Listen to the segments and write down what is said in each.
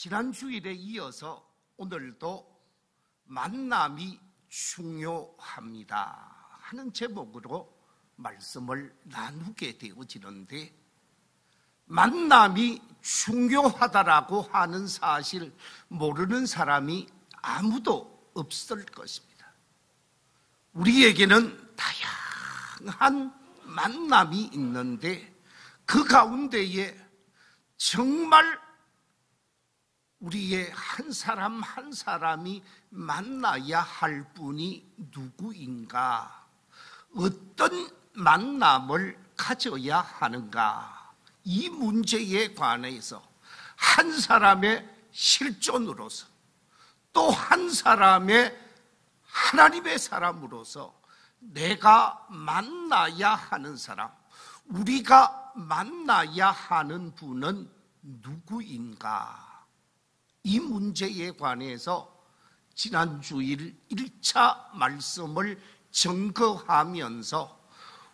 지난 주일에 이어서 오늘도 만남이 중요합니다 하는 제목으로 말씀을 나누게 되어지는데, 만남이 중요하다라고 하는 사실 모르는 사람이 아무도 없을 것입니다. 우리에게는 다양한 만남이 있는데 그 가운데에 정말 우리의 한 사람 한 사람이 만나야 할 분이 누구인가? 어떤 만남을 가져야 하는가? 이 문제에 관해서 한 사람의 실존으로서, 또 한 사람의 하나님의 사람으로서 내가 만나야 하는 사람, 우리가 만나야 하는 분은 누구인가? 이 문제에 관해서 지난 주일 1차 말씀을 점거하면서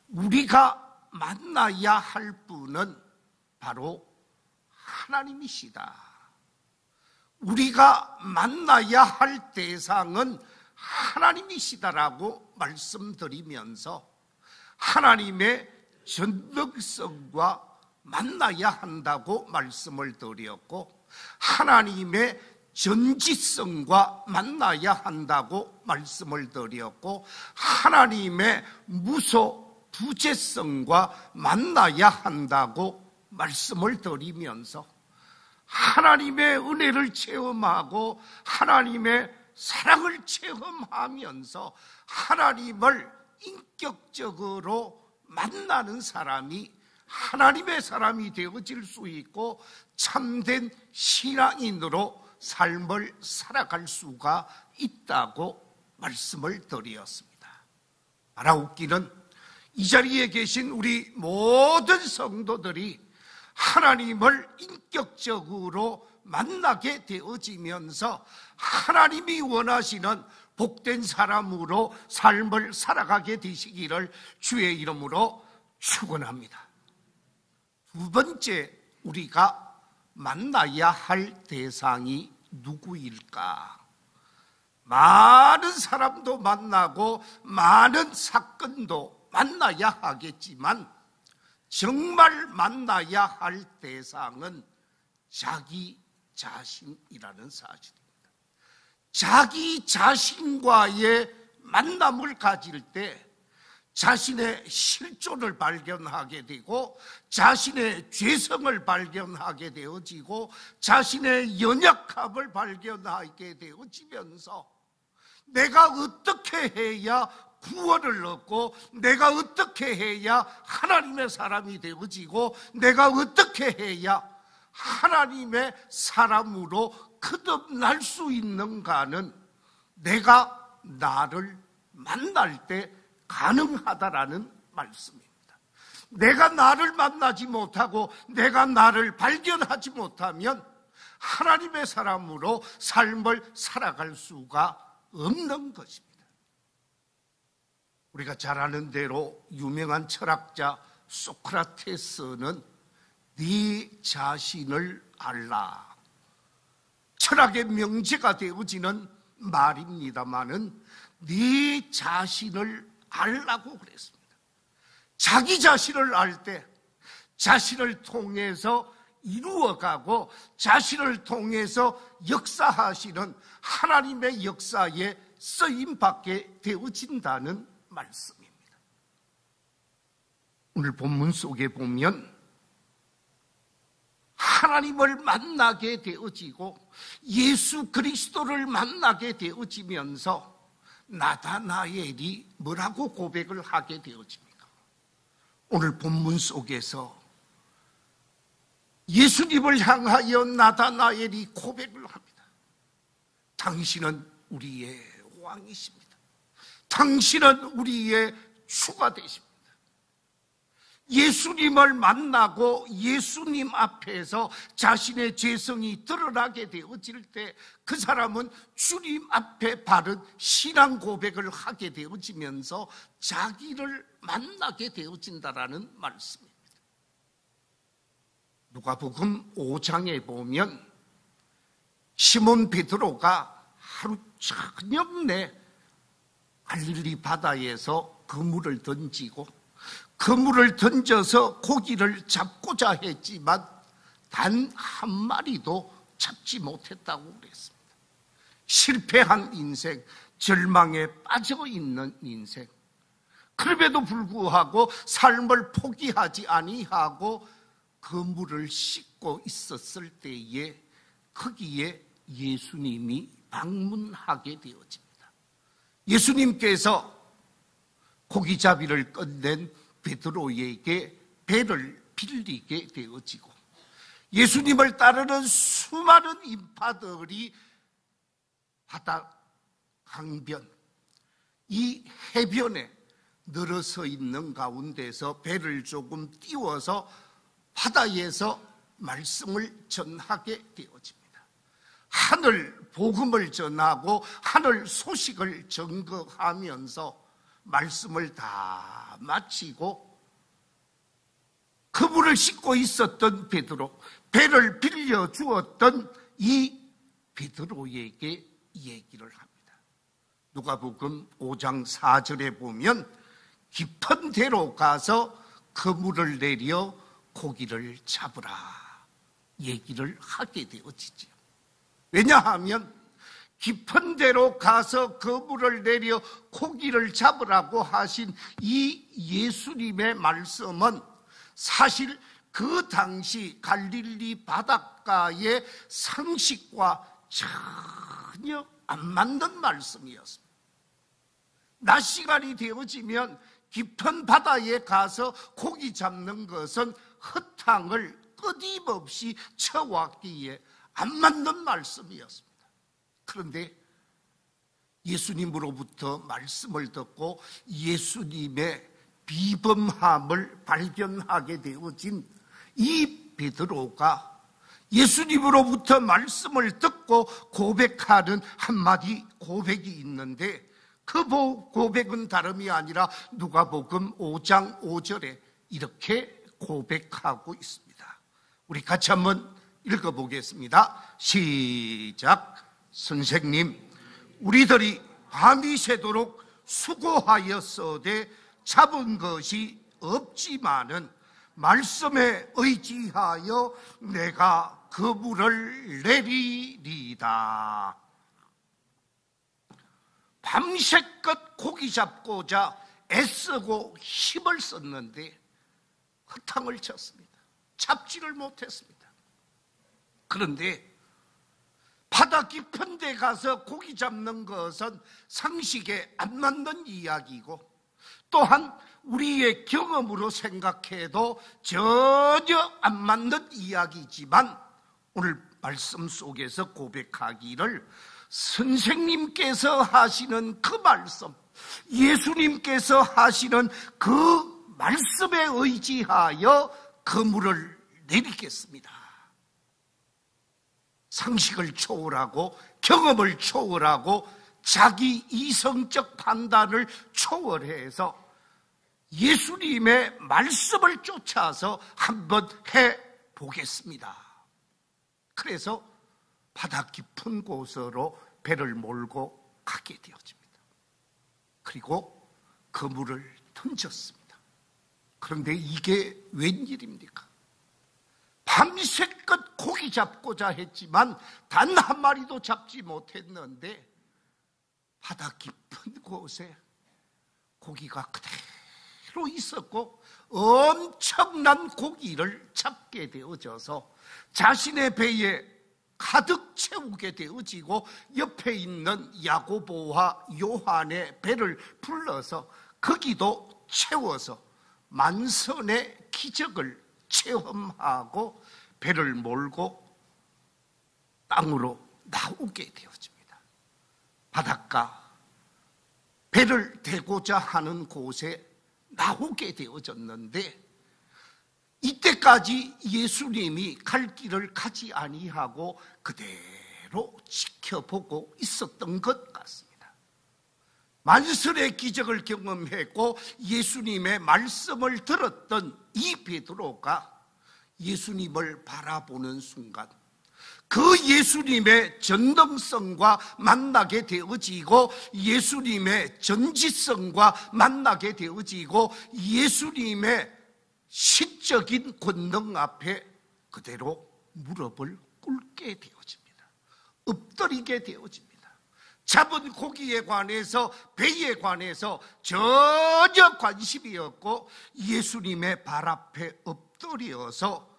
우리가 만나야 할 분은 바로 하나님이시다. 우리가 만나야 할 대상은 하나님이시다라고 말씀드리면서 하나님의 전능성과 만나야 한다고 말씀을 드렸고, 하나님의 전지성과 만나야 한다고 말씀을 드렸고, 하나님의 무소부재성과 만나야 한다고 말씀을 드리면서 하나님의 은혜를 체험하고 하나님의 사랑을 체험하면서 하나님을 인격적으로 만나는 사람이 하나님의 사람이 되어질 수 있고 참된 신앙인으로 삶을 살아갈 수가 있다고 말씀을 드렸습니다. 알아웃기는 이 자리에 계신 우리 모든 성도들이 하나님을 인격적으로 만나게 되어지면서 하나님이 원하시는 복된 사람으로 삶을 살아가게 되시기를 주의 이름으로 축원합니다. 두 번째, 우리가 만나야 할 대상이 누구일까? 많은 사람도 만나고 많은 사건도 만나야 하겠지만 정말 만나야 할 대상은 자기 자신이라는 사실입니다. 자기 자신과의 만남을 가질 때 자신의 실존을 발견하게 되고 자신의 죄성을 발견하게 되어지고 자신의 연약함을 발견하게 되어지면서 내가 어떻게 해야 구원을 얻고 내가 어떻게 해야 하나님의 사람이 되어지고 내가 어떻게 해야 하나님의 사람으로 거듭날 수 있는가는 내가 나를 만날 때 가능하다라는 말씀입니다. 내가 나를 만나지 못하고 내가 나를 발견하지 못하면 하나님의 사람으로 삶을 살아갈 수가 없는 것입니다. 우리가 잘 아는 대로 유명한 철학자 소크라테스는 네 자신을 알라, 철학의 명제가 되어지는 말입니다마는 네 자신을 알라고 그랬습니다. 자기 자신을 알 때 자신을 통해서 이루어가고 자신을 통해서 역사하시는 하나님의 역사에 쓰임받게 되어진다는 말씀입니다. 오늘 본문 속에 보면 하나님을 만나게 되어지고 예수 그리스도를 만나게 되어지면서 나다나엘이 뭐라고 고백을 하게 되어집니까? 오늘 본문 속에서 예수님을 향하여 나다나엘이 고백을 합니다. 당신은 우리의 왕이십니다. 당신은 우리의 주가 되십니다. 예수님을 만나고 예수님 앞에서 자신의 죄성이 드러나게 되어질 때 그 사람은 주님 앞에 바른 신앙 고백을 하게 되어지면서 자기를 만나게 되어진다라는 말씀입니다. 누가복음 5장에 보면 시몬 베드로가 하루 저녁 내 갈릴리 바다에서 그물을 던지고 그물을 던져서 고기를 잡고자 했지만 단 한 마리도 잡지 못했다고 그랬습니다. 실패한 인생, 절망에 빠져 있는 인생. 그럼에도 불구하고 삶을 포기하지 아니하고 그물을 씻고 있었을 때에 거기에 예수님이 방문하게 되어집니다. 예수님께서 고기잡이를 끝낸 베드로에게 배를 빌리게 되어지고 예수님을 따르는 수많은 인파들이 바다 강변, 이 해변에 늘어서 있는 가운데서 배를 조금 띄워서 바다에서 말씀을 전하게 되어집니다. 하늘 복음을 전하고 하늘 소식을 증거하면서 말씀을 다 마치고 그물을 씻고 있었던 베드로, 배를 빌려주었던 이 베드로에게 얘기를 합니다. 누가복음 5장 4절에 보면 깊은 데로 가서 그물을 내려 고기를 잡으라 얘기를 하게 되어지죠. 왜냐하면 깊은 데로 가서 그물을 내려 고기를 잡으라고 하신 이 예수님의 말씀은 사실 그 당시 갈릴리 바닷가의 상식과 전혀 안 맞는 말씀이었습니다. 낮 시간이 되어지면 깊은 바다에 가서 고기 잡는 것은 허탕을 끊임없이 쳐왔기에 안 맞는 말씀이었습니다. 그런데 예수님으로부터 말씀을 듣고 예수님의 비범함을 발견하게 되어진 이 베드로가 예수님으로부터 말씀을 듣고 고백하는 한마디 고백이 있는데 그 고백은 다름이 아니라 누가복음 5장 5절에 이렇게 고백하고 있습니다. 우리 같이 한번 읽어보겠습니다. 시작. 선생님, 우리들이 밤이 새도록 수고하였으되 잡은 것이 없지만은 말씀에 의지하여 내가 그물을 내리리다. 밤새껏 고기 잡고자 애쓰고 힘을 썼는데 허탕을 쳤습니다. 잡지를 못했습니다. 그런데 바다 깊은 데 가서 고기 잡는 것은 상식에 안 맞는 이야기고 또한 우리의 경험으로 생각해도 전혀 안 맞는 이야기지만 오늘 말씀 속에서 고백하기를 선생님께서 하시는 그 말씀, 예수님께서 하시는 그 말씀에 의지하여 그물을 내리겠습니다. 상식을 초월하고 경험을 초월하고 자기 이성적 판단을 초월해서 예수님의 말씀을 쫓아서 한번 해보겠습니다. 그래서 바다 깊은 곳으로 배를 몰고 가게 되어집니다. 그리고 그물을 던졌습니다. 그런데 이게 웬일입니까? 밤새껏 고기 잡고자 했지만 단 한 마리도 잡지 못했는데 바다 깊은 곳에 고기가 그대로 있었고 엄청난 고기를 잡게 되어져서 자신의 배에 가득 채우게 되어지고 옆에 있는 야고보와 요한의 배를 불러서 거기도 채워서 만선의 기적을 체험하고 배를 몰고 땅으로 나오게 되어집니다. 바닷가 배를 대고자 하는 곳에 나오게 되어졌는데 이때까지 예수님이 갈 길을 가지 아니하고 그대로 지켜보고 있었던 것 같습니다. 만선의 기적을 경험했고 예수님의 말씀을 들었던 이 베드로가 예수님을 바라보는 순간 그 예수님의 전능성과 만나게 되어지고 예수님의 전지성과 만나게 되어지고 예수님의 신적인 권능 앞에 그대로 무릎을 꿇게 되어집니다. 엎드리게 되어집니다. 잡은 고기에 관해서, 배에 관해서 전혀 관심이 없고 예수님의 발 앞에 엎드려서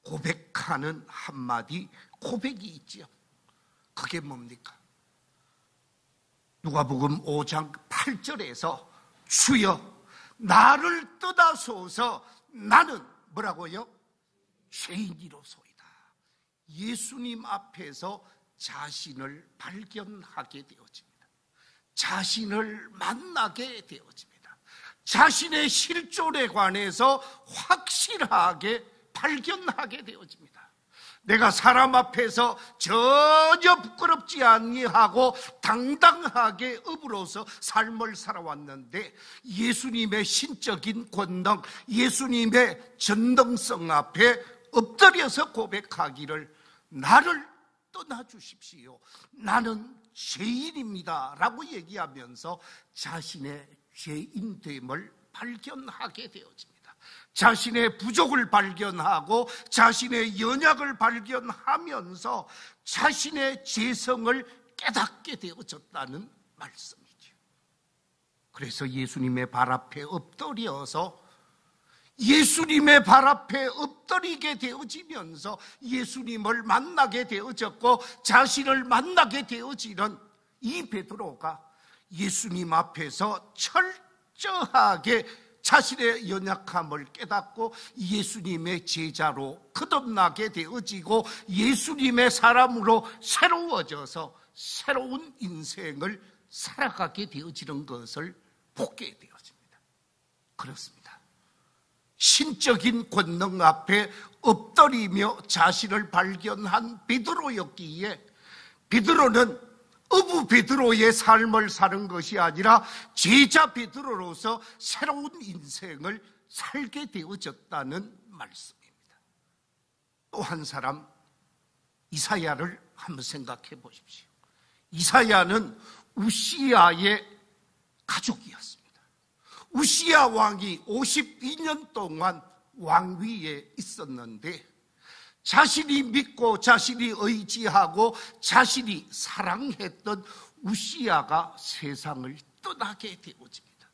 고백하는 한마디 고백이 있죠. 그게 뭡니까? 누가복음 5장 8절에서 주여 나를 떠나소서 나는 뭐라고요? 죄인이로소이다. 예수님 앞에서 자신을 발견하게 되어집니다. 자신을 만나게 되어집니다. 자신의 실존에 관해서 확실하게 발견하게 되어집니다. 내가 사람 앞에서 전혀 부끄럽지 아니하고 당당하게 업으로서 삶을 살아왔는데 예수님의 신적인 권능, 예수님의 전능성 앞에 엎드려서 고백하기를 나를 떠나주십시오. 나는 죄인입니다 라고 얘기하면서 자신의 죄인됨을 발견하게 되어집니다. 자신의 부족을 발견하고 자신의 연약을 발견하면서 자신의 죄성을 깨닫게 되어졌다는 말씀이죠. 그래서 예수님의 발 앞에 엎드려서 예수님의 발 앞에 엎드리게 되어지면서 예수님을 만나게 되어졌고 자신을 만나게 되어지는 이 베드로가 예수님 앞에서 철저하게 자신의 연약함을 깨닫고 예수님의 제자로 거듭나게 되어지고 예수님의 사람으로 새로워져서 새로운 인생을 살아가게 되어지는 것을 보게 되어집니다. 그렇습니다. 신적인 권능 앞에 엎드리며 자신을 발견한 베드로였기에 베드로는 어부 베드로의 삶을 사는 것이 아니라 제자 베드로로서 새로운 인생을 살게 되어졌다는 말씀입니다. 또 한 사람 이사야를 한번 생각해 보십시오. 이사야는 우시야의 가족이었습니다. 우시야 왕이 52년 동안 왕위에 있었는데 자신이 믿고 자신이 의지하고 자신이 사랑했던 우시야가 세상을 떠나게 되어집니다.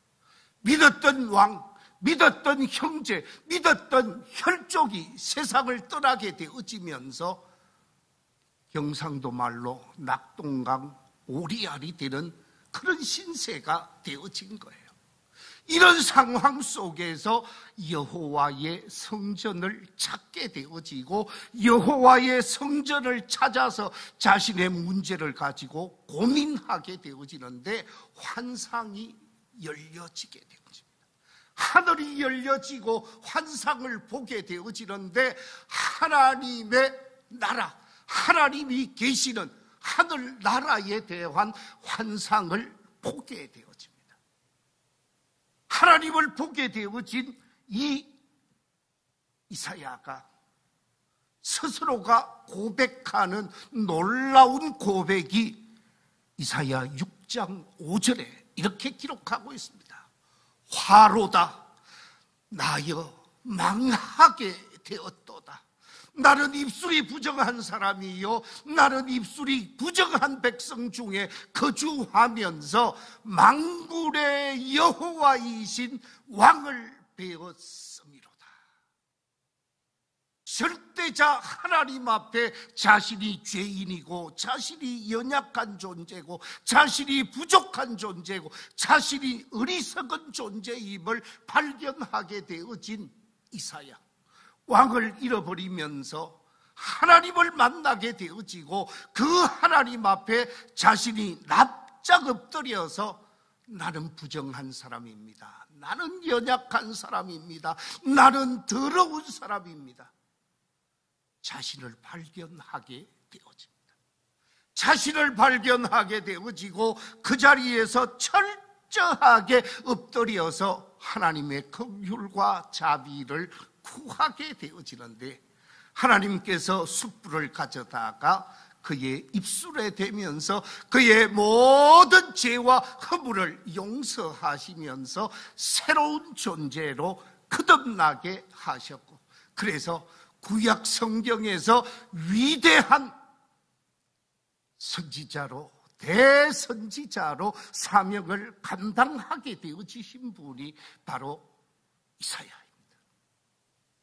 믿었던 왕, 믿었던 형제, 믿었던 혈족이 세상을 떠나게 되어지면서 경상도 말로 낙동강 오리알이 되는 그런 신세가 되어진 거예요. 이런 상황 속에서 여호와의 성전을 찾게 되어지고 여호와의 성전을 찾아서 자신의 문제를 가지고 고민하게 되어지는데 환상이 열려지게 되어집니다. 하늘이 열려지고 환상을 보게 되어지는데 하나님의 나라, 하나님이 계시는 하늘 나라에 대한 환상을 보게 되어집니다. 하나님을 보게 되어진 이 이사야가 스스로가 고백하는 놀라운 고백이 이사야 6장 5절에 이렇게 기록하고 있습니다. 화로다 나여 망하게 되었도다. 나는 입술이 부정한 사람이요 나는 입술이 부정한 백성 중에 거주하면서 만군의 여호와이신 왕을 배웠음이로다. 절대자 하나님 앞에 자신이 죄인이고 자신이 연약한 존재고 자신이 부족한 존재고 자신이 어리석은 존재임을 발견하게 되어진 이사야, 왕을 잃어버리면서 하나님을 만나게 되어지고 그 하나님 앞에 자신이 납작 엎드려서 나는 부정한 사람입니다. 나는 연약한 사람입니다. 나는 더러운 사람입니다. 자신을 발견하게 되어집니다. 자신을 발견하게 되어지고 그 자리에서 철저하게 엎드려서 하나님의 긍휼과 자비를 구하게 되어지는데 하나님께서 숯불을 가져다가 그의 입술에 대면서 그의 모든 죄와 허물을 용서하시면서 새로운 존재로 거듭나게 하셨고, 그래서 구약 성경에서 위대한 선지자로, 대선지자로 사명을 감당하게 되어지신 분이 바로 이사야입니다.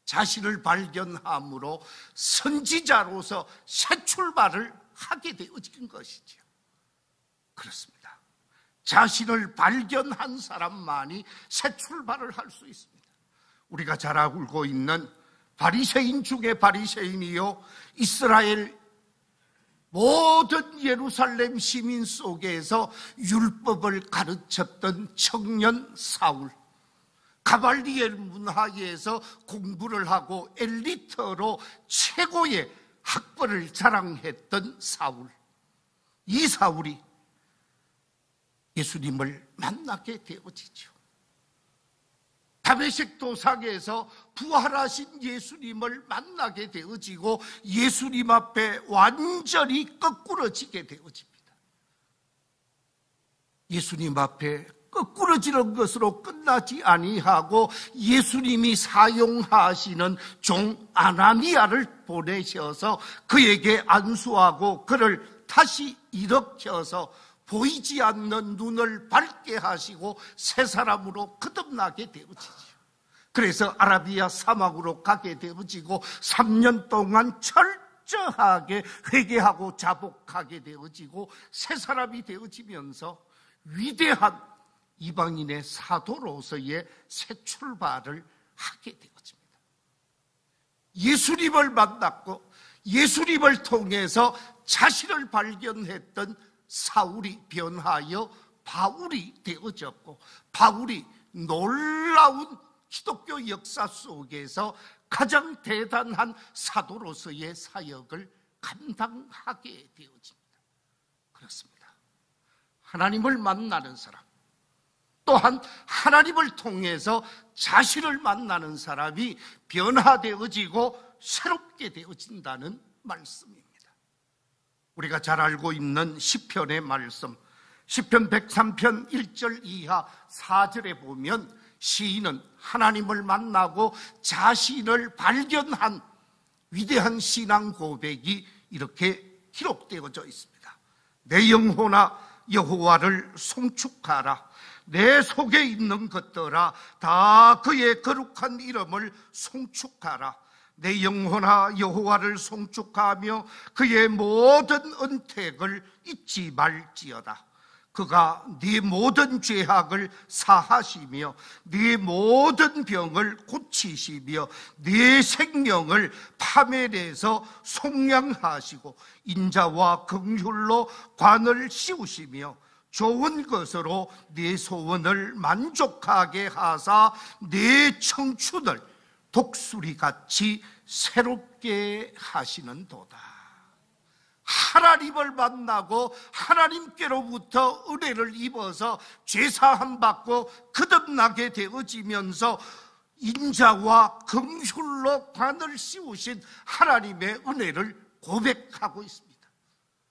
자신을 발견함으로 선지자로서 새 출발을 하게 되어진 것이죠. 그렇습니다. 자신을 발견한 사람만이 새 출발을 할 수 있습니다. 우리가 잘 알고 있는 바리새인 중에 바리새인이요, 이스라엘 모든 예루살렘 시민 속에서 율법을 가르쳤던 청년 사울, 가발리엘 문화에서 공부를 하고 엘리트로 최고의 학벌을 자랑했던 사울, 이 사울이 예수님을 만나게 되어지죠. 다메섹 도상에서 부활하신 예수님을 만나게 되어지고 예수님 앞에 완전히 거꾸러지게 되어집니다. 예수님 앞에 거꾸러지는 것으로 끝나지 아니하고 예수님이 사용하시는 종 아나니아를 보내셔서 그에게 안수하고 그를 다시 일으켜서 보이지 않는 눈을 밝게 하시고 새 사람으로 거듭나게 되어지죠. 그래서 아라비아 사막으로 가게 되어지고 3년 동안 철저하게 회개하고 자복하게 되어지고 새 사람이 되어지면서 위대한 이방인의 사도로서의 새 출발을 하게 되어집니다. 예수님을 만났고 예수님을 통해서 자신을 발견했던 사울이 변하여 바울이 되어졌고, 바울이 놀라운 기독교 역사 속에서 가장 대단한 사도로서의 사역을 감당하게 되어집니다. 그렇습니다. 하나님을 만나는 사람, 또한 하나님을 통해서 자신을 만나는 사람이 변화되어지고 새롭게 되어진다는 말씀입니다. 우리가 잘 알고 있는 시편의 말씀, 시편 103편 1절 이하 4절에 보면 시인은 하나님을 만나고 자신을 발견한 위대한 신앙 고백이 이렇게 기록되어져 있습니다. 내 영혼아 여호와를 송축하라. 내 속에 있는 것들아 다 그의 거룩한 이름을 송축하라. 내 영혼아 여호와를 송축하며 그의 모든 은택을 잊지 말지어다. 그가 네 모든 죄악을 사하시며 네 모든 병을 고치시며 네 생명을 파멸해서 속량하시고 인자와 긍휼로 관을 씌우시며 좋은 것으로 네 소원을 만족하게 하사 네 청춘을 독수리같이 새롭게 하시는도다. 하나님을 만나고 하나님께로부터 은혜를 입어서 죄사함 받고 거듭나게 되어지면서 인자와 긍휼로 관을 씌우신 하나님의 은혜를 고백하고 있습니다.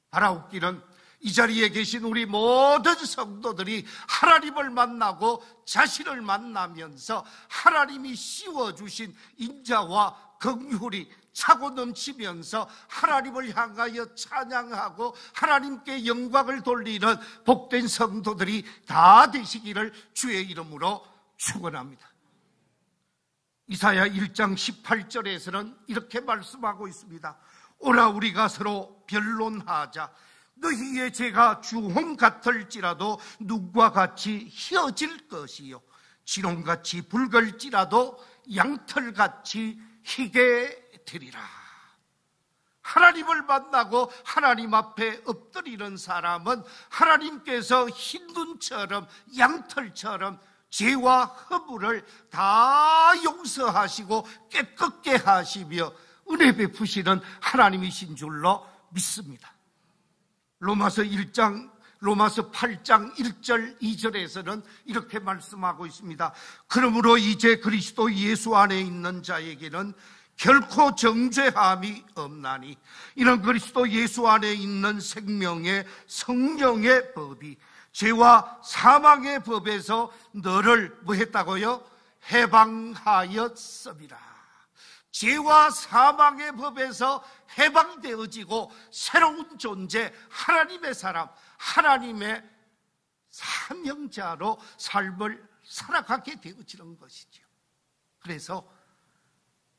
바라옵기는 이 자리에 계신 우리 모든 성도들이 하나님을 만나고 자신을 만나면서 하나님이 씌워주신 인자와 긍휼이 차고 넘치면서 하나님을 향하여 찬양하고 하나님께 영광을 돌리는 복된 성도들이 다 되시기를 주의 이름으로 축원합니다. 이사야 1장 18절에서는 이렇게 말씀하고 있습니다. 오라 우리가 서로 변론하자. 너희의 죄가 주홍 같을지라도 눈과 같이 희어질 것이요 진홍같이 붉을지라도 양털같이 희게 되리라. 하나님을 만나고 하나님 앞에 엎드리는 사람은 하나님께서 흰 눈처럼 양털처럼 죄와 허물을 다 용서하시고 깨끗게 하시며 은혜 베푸시는 하나님이신 줄로 믿습니다. 로마서 8장 1절 2절에서는 이렇게 말씀하고 있습니다. 그러므로 이제 그리스도 예수 안에 있는 자에게는 결코 정죄함이 없나니 이는 그리스도 예수 안에 있는 생명의 성령의 법이 죄와 사망의 법에서 너를 뭐 했다고요? 해방하였음이라. 죄와 사망의 법에서 해방되어지고 새로운 존재, 하나님의 사람, 하나님의 사명자로 삶을 살아가게 되어지는 것이죠. 그래서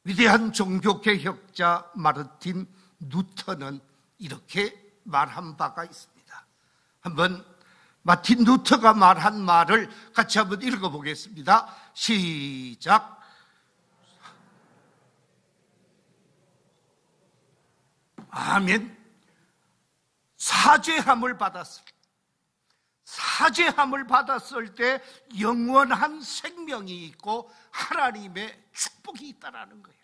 위대한 종교개혁자 마르틴 루터는 이렇게 말한 바가 있습니다. 한번 마틴 루터가 말한 말을 같이 한번 읽어보겠습니다. 시작. 아멘. 사죄함을 받았을 때 영원한 생명이 있고 하나님의 축복이 있다라는 거예요.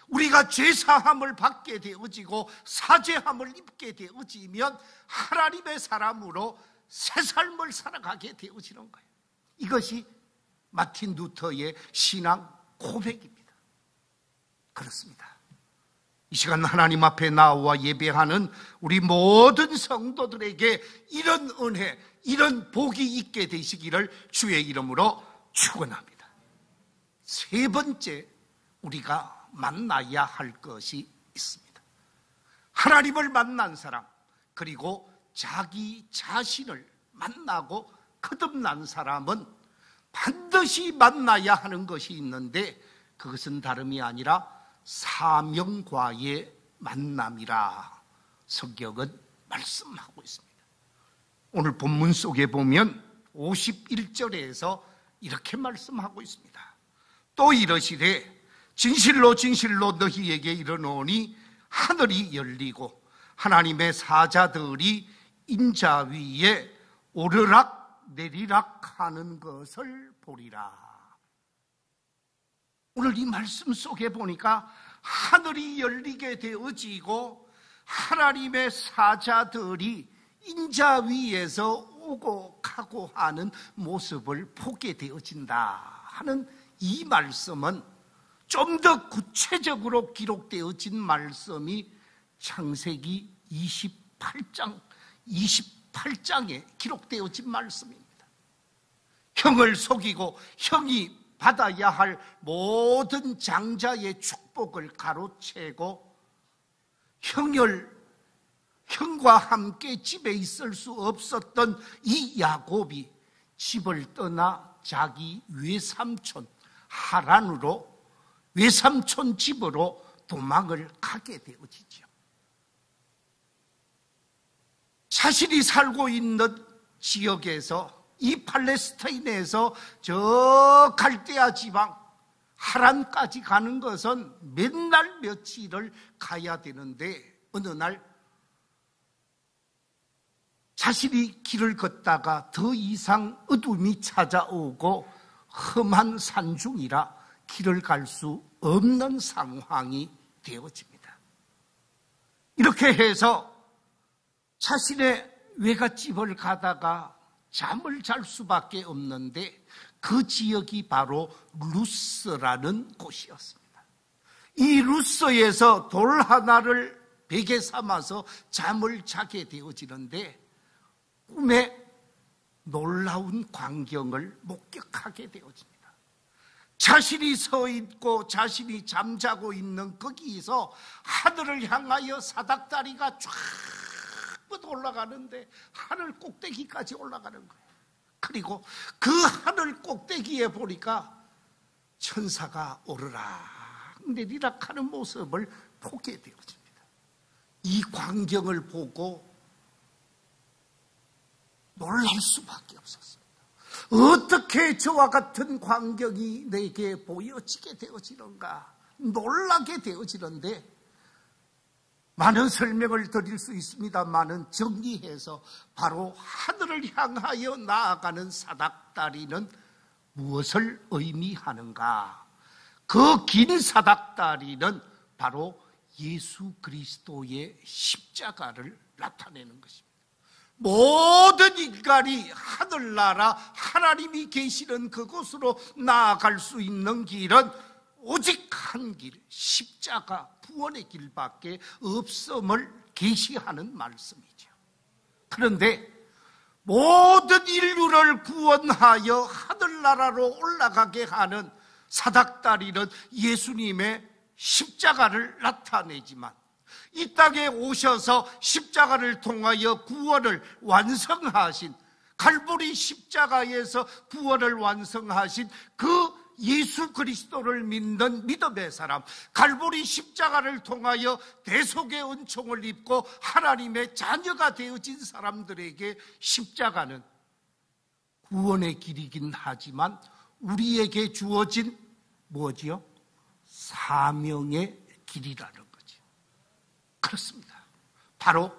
우리가 죄사함을 받게 되어지고 사죄함을 입게 되어지면 하나님의 사람으로 새 삶을 살아가게 되어지는 거예요. 이것이 마틴 루터의 신앙 고백입니다. 그렇습니다. 이 시간 하나님 앞에 나와 예배하는 우리 모든 성도들에게 이런 은혜, 이런 복이 있게 되시기를 주의 이름으로 축원합니다. 세 번째, 우리가 만나야 할 것이 있습니다. 하나님을 만난 사람, 그리고 자기 자신을 만나고 거듭난 사람은 반드시 만나야 하는 것이 있는데 그것은 다름이 아니라 사명과의 만남이라 성경은 말씀하고 있습니다. 오늘 본문 속에 보면 51절에서 이렇게 말씀하고 있습니다. 또 이러시되 진실로 진실로 너희에게 이르노니 하늘이 열리고 하나님의 사자들이 인자 위에 오르락 내리락 하는 것을 보리라. 오늘 이 말씀 속에 보니까 하늘이 열리게 되어지고 하나님의 사자들이 인자 위에서 오고 가고 하는 모습을 보게 되어진다 하는 이 말씀은 좀 더 구체적으로 기록되어진 말씀이 창세기 28장에 기록되어진 말씀입니다. 형을 속이고 형이 받아야 할 모든 장자의 축복을 가로채고 형과 함께 집에 있을 수 없었던 이 야곱이 집을 떠나 자기 외삼촌 하란으로 외삼촌 집으로 도망을 가게 되어지죠. 자신이 살고 있는 지역에서 이 팔레스타인에서 저 갈대아 지방 하란까지 가는 것은 몇 날 며칠을 가야 되는데 어느 날 자신이 길을 걷다가 더 이상 어둠이 찾아오고 험한 산중이라 길을 갈 수 없는 상황이 되어집니다. 이렇게 해서 자신의 외갓집을 가다가 잠을 잘 수밖에 없는데 그 지역이 바로 루스라는 곳이었습니다. 이 루스에서 돌 하나를 베개 삼아서 잠을 자게 되어지는데 꿈에 놀라운 광경을 목격하게 되어집니다. 자신이 서 있고 자신이 잠자고 있는 거기서 하늘을 향하여 사닥다리가 쫙 뻗어 올라가는데 하늘 꼭대기까지 올라가는 거예요. 그리고 그 하늘 꼭대기에 보니까 천사가 오르락 내리락 하는 모습을 보게 되어집니다. 이 광경을 보고 놀랄 수밖에 없었습니다. 어떻게 저와 같은 광경이 내게 보여지게 되어지는가 놀라게 되어지는데 많은 설명을 드릴 수 있습니다만은 정리해서 바로 하늘을 향하여 나아가는 사닥다리는 무엇을 의미하는가? 그 긴 사닥다리는 바로 예수 그리스도의 십자가를 나타내는 것입니다. 모든 인간이 하늘나라 하나님이 계시는 그곳으로 나아갈 수 있는 길은 오직 한 길, 십자가 구원의 길밖에 없음을 계시하는 말씀이죠. 그런데 모든 인류를 구원하여 하늘나라로 올라가게 하는 사닥다리는 예수님의 십자가를 나타내지만, 이 땅에 오셔서 십자가를 통하여 구원을 완성하신, 갈보리 십자가에서 구원을 완성하신 그 예수 그리스도를 믿는 믿음의 사람, 갈보리 십자가를 통하여 대속의 은총을 입고 하나님의 자녀가 되어진 사람들에게 십자가는 구원의 길이긴 하지만 우리에게 주어진 뭐지요? 사명의 길이라는 거죠. 그렇습니다. 바로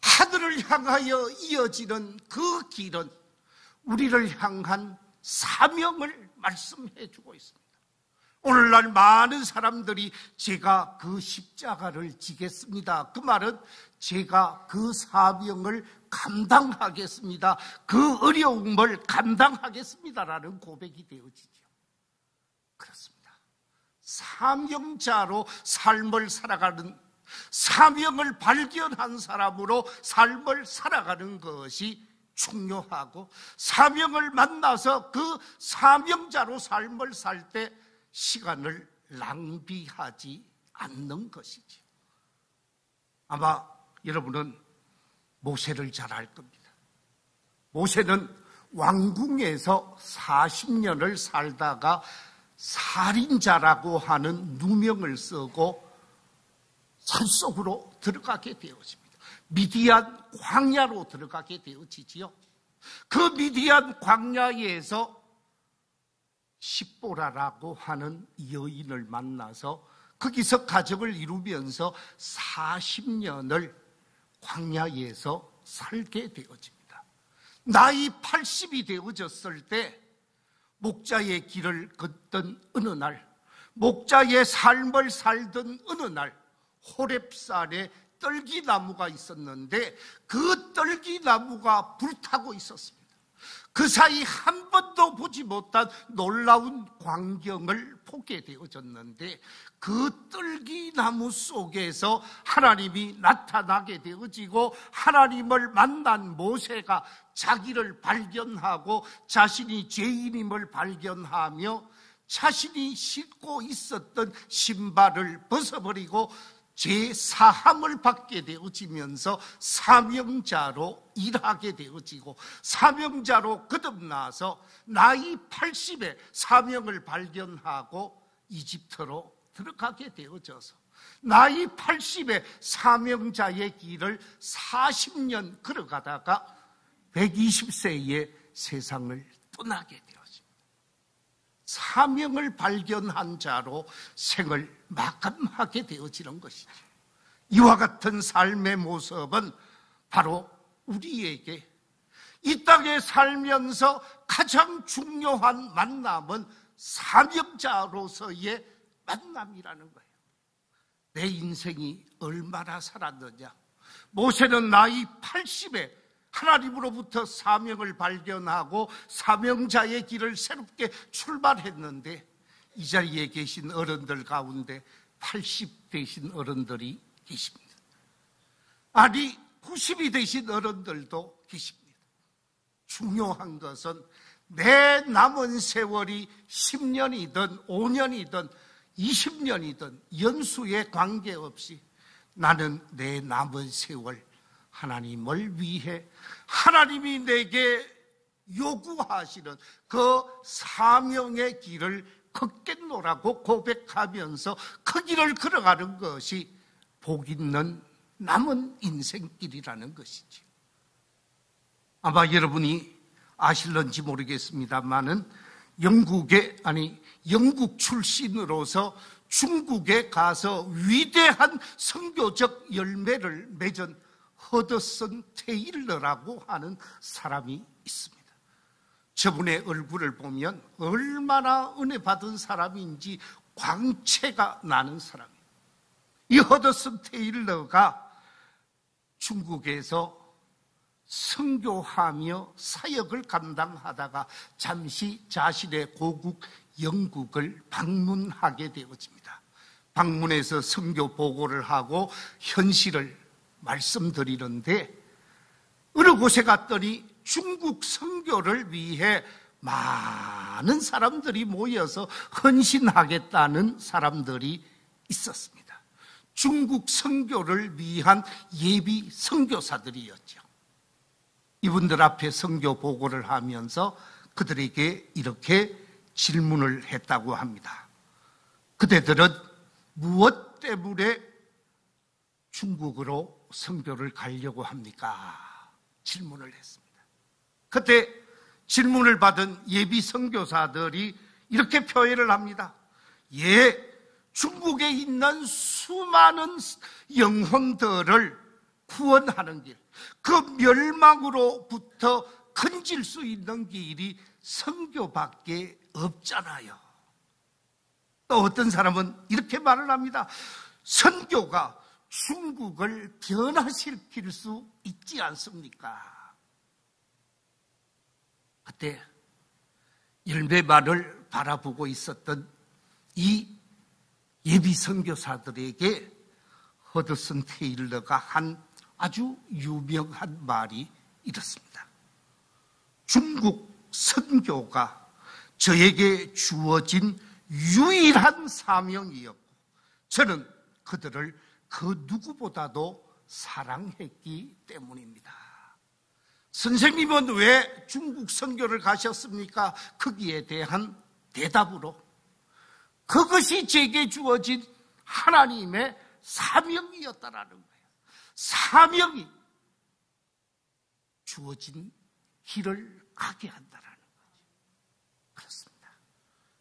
하늘을 향하여 이어지는 그 길은 우리를 향한 사명을 말씀해 주고 있습니다. 오늘날 많은 사람들이 제가 그 십자가를 지겠습니다, 그 말은 제가 그 사명을 감당하겠습니다, 그 어려움을 감당하겠습니다라는 고백이 되어지죠. 그렇습니다. 사명자로 삶을 살아가는, 사명을 발견한 사람으로 삶을 살아가는 것이 중요하고, 사명을 만나서 그 사명자로 삶을 살 때 시간을 낭비하지 않는 것이죠. 아마 여러분은 모세를 잘 알 겁니다. 모세는 왕궁에서 40년을 살다가 살인자라고 하는 누명을 쓰고 산속으로 들어가게 되어집니다. 미디안 광야로 들어가게 되어지지요. 그 미디안 광야에서 십보라라고 하는 여인을 만나서 거기서 가정을 이루면서 40년을 광야에서 살게 되어집니다. 나이 80이 되어졌을 때 목자의 길을 걷던 어느 날, 목자의 삶을 살던 어느 날, 호렙산에 떨기나무가 있었는데 그 떨기나무가 불타고 있었습니다. 그 사이 한 번도 보지 못한 놀라운 광경을 보게 되어졌는데, 그 떨기나무 속에서 하나님이 나타나게 되어지고, 하나님을 만난 모세가 자기를 발견하고 자신이 죄인임을 발견하며 자신이 신고 있었던 신발을 벗어버리고 죄사함을 받게 되어지면서 사명자로 일하게 되어지고, 사명자로 거듭나서 나이 80에 사명을 발견하고 이집트로 들어가게 되어져서 나이 80에 사명자의 길을 40년 걸어가다가 120세에 세상을 떠나게 되었습니다. 사명을 발견한 자로 생을 마감하게 되어지는 것이죠. 이와 같은 삶의 모습은 바로 우리에게 이 땅에 살면서 가장 중요한 만남은 사명자로서의 만남이라는 거예요. 내 인생이 얼마나 살았느냐. 모세는 나이 80에 하나님으로부터 사명을 발견하고 사명자의 길을 새롭게 출발했는데, 이 자리에 계신 어른들 가운데 80 되신 어른들이 계십니다. 아니 90이 되신 어른들도 계십니다. 중요한 것은 내 남은 세월이 10년이든 5년이든 20년이든 연수에 관계없이 나는 내 남은 세월 하나님을 위해 하나님이 내게 요구하시는 그 사명의 길을 걷겠노라고 고백하면서 그 길을 걸어가는 것이 복 있는 남은 인생길이라는 것이죠. 아마 여러분이 아실런지 모르겠습니다만은 영국 출신으로서 중국에 가서 위대한 선교적 열매를 맺은 허드슨 테일러라고 하는 사람이 있습니다. 저분의 얼굴을 보면 얼마나 은혜 받은 사람인지 광채가 나는 사람이에요. 이 허드슨 테일러가 중국에서 선교하며 사역을 감당하다가 잠시 자신의 고국 영국을 방문하게 되어집니다. 방문해서 선교 보고를 하고 현실을 말씀드리는데 어느 곳에 갔더니 중국 선교를 위해 많은 사람들이 모여서 헌신하겠다는 사람들이 있었습니다. 중국 선교를 위한 예비 선교사들이었죠. 이분들 앞에 선교 보고를 하면서 그들에게 이렇게 질문을 했다고 합니다. 그대들은 무엇 때문에 중국으로 선교를 가려고 합니까? 질문을 했습니다. 그때 질문을 받은 예비 선교사들이 이렇게 표현을 합니다. 예, 중국에 있는 수많은 영혼들을 구원하는 길, 그 멸망으로부터 건질 수 있는 길이 선교밖에 없잖아요. 또 어떤 사람은 이렇게 말을 합니다. 선교가 중국을 변화시킬 수 있지 않습니까? 그때 열매말을 바라보고 있었던 이 예비 선교사들에게 허드슨 테일러가 한 아주 유명한 말이 이렇습니다. 중국 선교가 저에게 주어진 유일한 사명이었고 저는 그들을 그 누구보다도 사랑했기 때문입니다. 선생님은 왜 중국 선교를 가셨습니까? 거기에 대한 대답으로 그것이 제게 주어진 하나님의 사명이었다라는 거예요. 사명이 주어진 길을 가게 한다라는 거죠. 그렇습니다.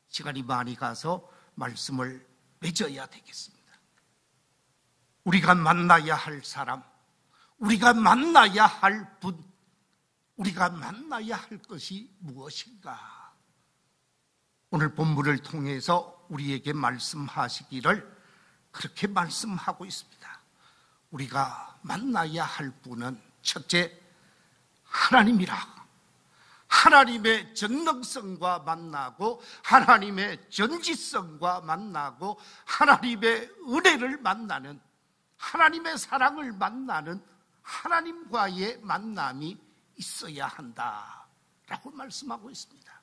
시간이 많이 가서 말씀을 맺어야 되겠습니다. 우리가 만나야 할 사람, 우리가 만나야 할 분, 우리가 만나야 할 것이 무엇인가? 오늘 본문을 통해서 우리에게 말씀하시기를 그렇게 말씀하고 있습니다. 우리가 만나야 할 분은 첫째, 하나님이라. 하나님의 전능성과 만나고 하나님의 전지성과 만나고 하나님의 은혜를 만나는, 하나님의 사랑을 만나는 하나님과의 만남이 있어야 한다라고 말씀하고 있습니다.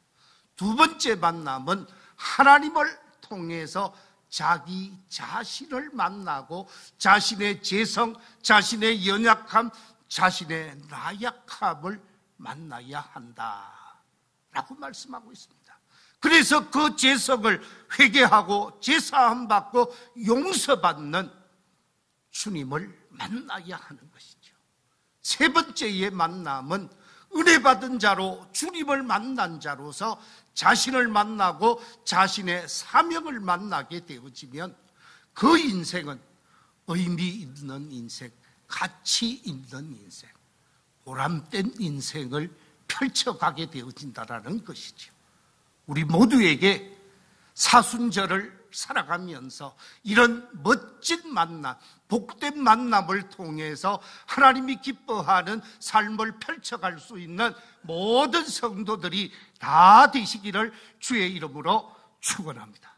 두 번째 만남은 하나님을 통해서 자기 자신을 만나고 자신의 죄성, 자신의 연약함, 자신의 나약함을 만나야 한다라고 말씀하고 있습니다. 그래서 그 죄성을 회개하고 제사함 받고 용서받는 주님을 만나야 하는 것이죠. 세 번째의 만남은 은혜 받은 자로 주님을 만난 자로서 자신을 만나고 자신의 사명을 만나게 되어지면 그 인생은 의미 있는 인생, 가치 있는 인생, 보람된 인생을 펼쳐가게 되어진다는 것이죠. 우리 모두에게 사순절을 살아가면서 이런 멋진 만남, 복된 만남을 통해서 하나님이 기뻐하는 삶을 펼쳐갈 수 있는 모든 성도들이 다 되시기를 주의 이름으로 축원합니다.